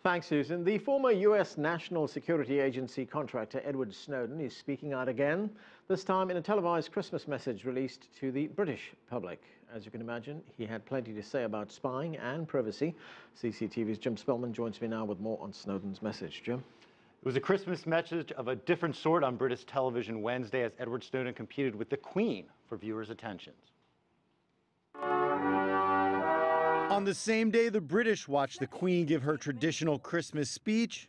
Thanks, Susan. The former U.S. National Security Agency contractor Edward Snowden is speaking out again, this time in a televised Christmas message released to the British public. As you can imagine, he had plenty to say about spying and privacy. CCTV's Jim Spellman joins me now with more on Snowden's message. Jim? It was a Christmas message of a different sort on British television Wednesday as Edward Snowden competed with the Queen for viewers' attentions. On the same day, the British watched the Queen give her traditional Christmas speech.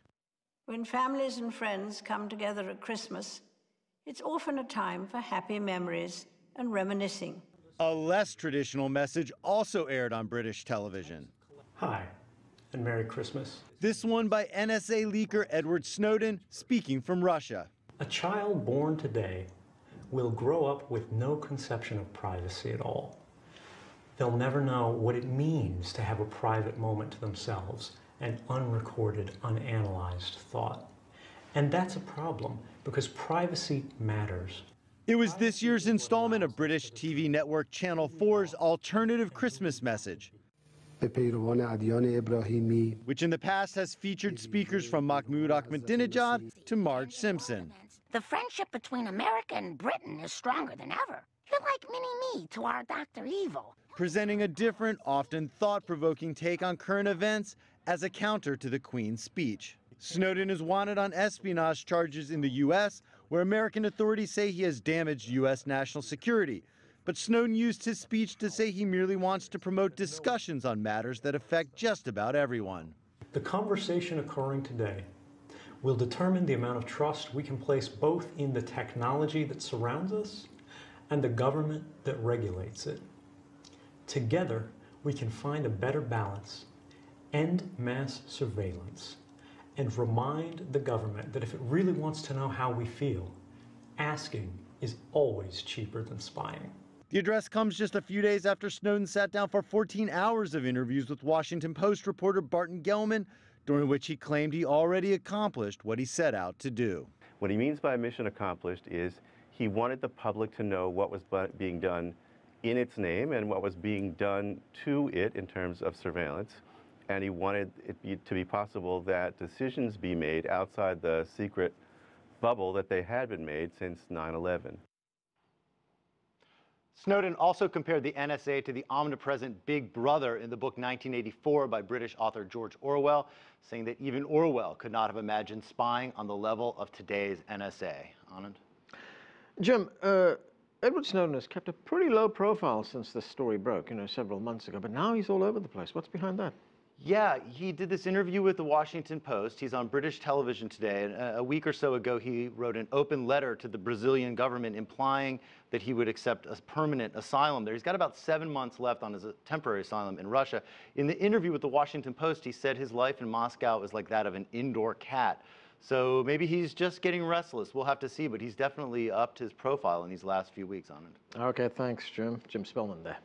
When families and friends come together at Christmas, it's often a time for happy memories and reminiscing. A less traditional message also aired on British television. Hi, and Merry Christmas. This one by NSA leaker Edward Snowden, speaking from Russia. A child born today will grow up with no conception of privacy at all. They'll never know what it means to have a private moment to themselves, an unrecorded, unanalyzed thought. And that's a problem, because privacy matters. It was this year's installment of British TV network Channel 4's alternative Christmas message, which in the past has featured speakers from Mahmoud Ahmadinejad to Marge Simpson. The friendship between America and Britain is stronger than ever. You're like mini-me to our Dr. Evil. Presenting a different, often thought-provoking take on current events as a counter to the Queen's speech. Snowden is wanted on espionage charges in the U.S., where American authorities say he has damaged U.S. national security. But Snowden used his speech to say he merely wants to promote discussions on matters that affect just about everyone. The conversation occurring today will determine the amount of trust we can place both in the technology that surrounds us and the government that regulates it. Together, we can find a better balance, end mass surveillance, and remind the government that if it really wants to know how we feel, asking is always cheaper than spying. The address comes just a few days after Snowden sat down for 14 hours of interviews with Washington Post reporter Barton Gellman, during which he claimed he already accomplished what he set out to do. What he means by mission accomplished is he wanted the public to know what was being done in its name and what was being done to it in terms of surveillance. And he wanted it to be possible that decisions be made outside the secret bubble that they had been made since 9/11. Snowden also compared the NSA to the omnipresent Big Brother in the book 1984 by British author George Orwell, saying that even Orwell could not have imagined spying on the level of today's NSA. Anand? Jim, Edward Snowden has kept a pretty low profile since this story broke, several months ago, but now he's all over the place. What's behind that? Yeah, he did this interview with the Washington Post. He's on British television today. And a week or so ago, he wrote an open letter to the Brazilian government implying that he would accept a permanent asylum there. He's got about 7 months left on his temporary asylum in Russia. In the interview with the Washington Post, he said his life in Moscow is like that of an indoor cat. So maybe he's just getting restless. We'll have to see, but he's definitely upped his profile in these last few weeks on it. Okay, thanks, Jim. Jim Spellman there.